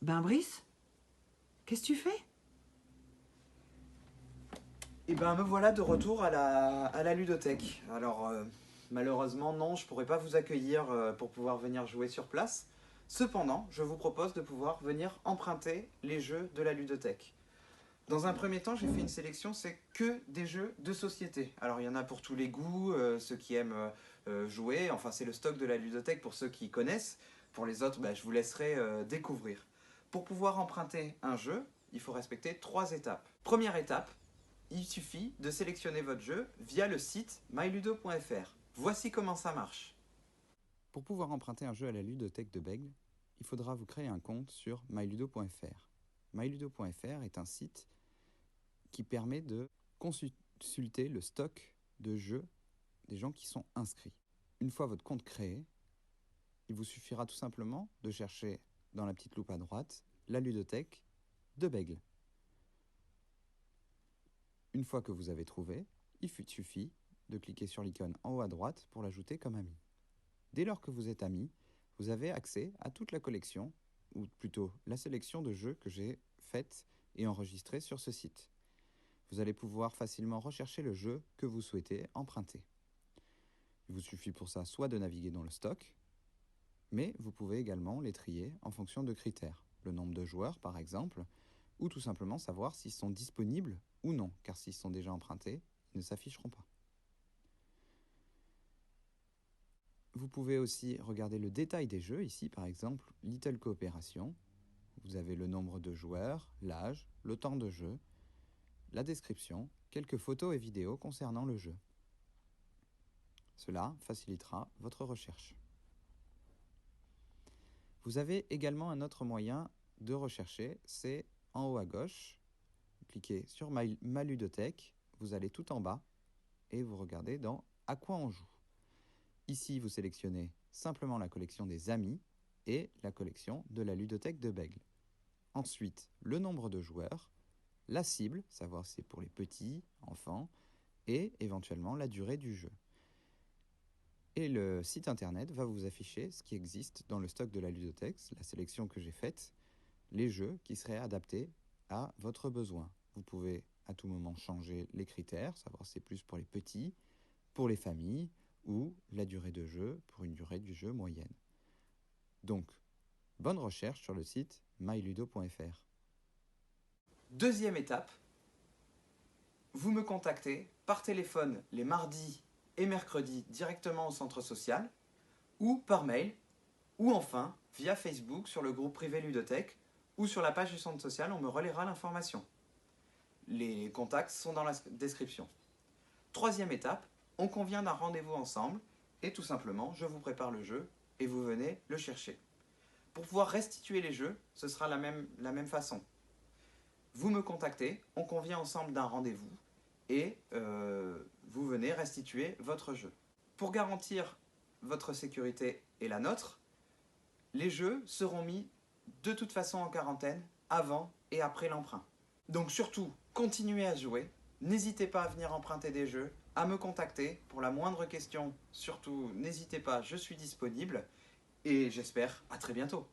Ben Brice, qu'est-ce que tu fais? Et ben me voilà de retour à la ludothèque. Alors malheureusement non, je pourrais pas vous accueillir pour pouvoir venir jouer sur place. Cependant, je vous propose de pouvoir venir emprunter les jeux de la ludothèque. Dans un premier temps, j'ai fait une sélection, c'est que des jeux de société. Alors il y en a pour tous les goûts, ceux qui aiment jouer, enfin c'est le stock de la ludothèque pour ceux qui connaissent. Pour les autres, bah, je vous laisserai découvrir. Pour pouvoir emprunter un jeu, il faut respecter trois étapes. Première étape, il suffit de sélectionner votre jeu via le site myludo.fr. Voici comment ça marche. Pour pouvoir emprunter un jeu à la ludothèque de Bègle, il faudra vous créer un compte sur myludo.fr. Myludo.fr est un site qui permet de consulter le stock de jeux des gens qui sont inscrits. Une fois votre compte créé, il vous suffira tout simplement de chercher dans la petite loupe à droite la ludothèque de Bègle. Une fois que vous avez trouvé, il suffit de cliquer sur l'icône en haut à droite pour l'ajouter comme ami. Dès lors que vous êtes ami, vous avez accès à toute la collection, ou plutôt la sélection de jeux que j'ai faite et enregistrée sur ce site. Vous allez pouvoir facilement rechercher le jeu que vous souhaitez emprunter. Il vous suffit pour ça soit de naviguer dans le stock, mais vous pouvez également les trier en fonction de critères. Le nombre de joueurs par exemple, ou tout simplement savoir s'ils sont disponibles ou non, car s'ils sont déjà empruntés, ils ne s'afficheront pas. Vous pouvez aussi regarder le détail des jeux, ici par exemple Little Coopération. Vous avez le nombre de joueurs, l'âge, le temps de jeu, la description, quelques photos et vidéos concernant le jeu. Cela facilitera votre recherche. Vous avez également un autre moyen de rechercher, c'est en haut à gauche. Cliquez sur ma ludothèque, vous allez tout en bas et vous regardez dans À quoi on joue. Ici, vous sélectionnez simplement la collection des amis et la collection de la ludothèque de Bègle. Ensuite, le nombre de joueurs, la cible, savoir si c'est pour les petits, enfants, et éventuellement la durée du jeu. Et le site internet va vous afficher ce qui existe dans le stock de la ludothèque, la sélection que j'ai faite, les jeux qui seraient adaptés à votre besoin. Vous pouvez à tout moment changer les critères, savoir si c'est plus pour les petits, pour les familles, ou la durée de jeu pour une durée du jeu moyenne. Donc, bonne recherche sur le site myludo.fr. Deuxième étape, vous me contactez par téléphone les mardis et mercredis directement au centre social, ou par mail, ou enfin via Facebook sur le groupe privé Ludothèque, ou sur la page du centre social, on me relaiera l'information. Les contacts sont dans la description. Troisième étape, on convient d'un rendez-vous ensemble, et tout simplement, je vous prépare le jeu, et vous venez le chercher. Pour pouvoir restituer les jeux, ce sera la même façon. Vous me contactez, on convient ensemble d'un rendez-vous et vous venez restituer votre jeu. Pour garantir votre sécurité et la nôtre, les jeux seront mis de toute façon en quarantaine avant et après l'emprunt. Donc surtout, continuez à jouer, n'hésitez pas à venir emprunter des jeux, à me contacter pour la moindre question, surtout n'hésitez pas, je suis disponible et j'espère à très bientôt.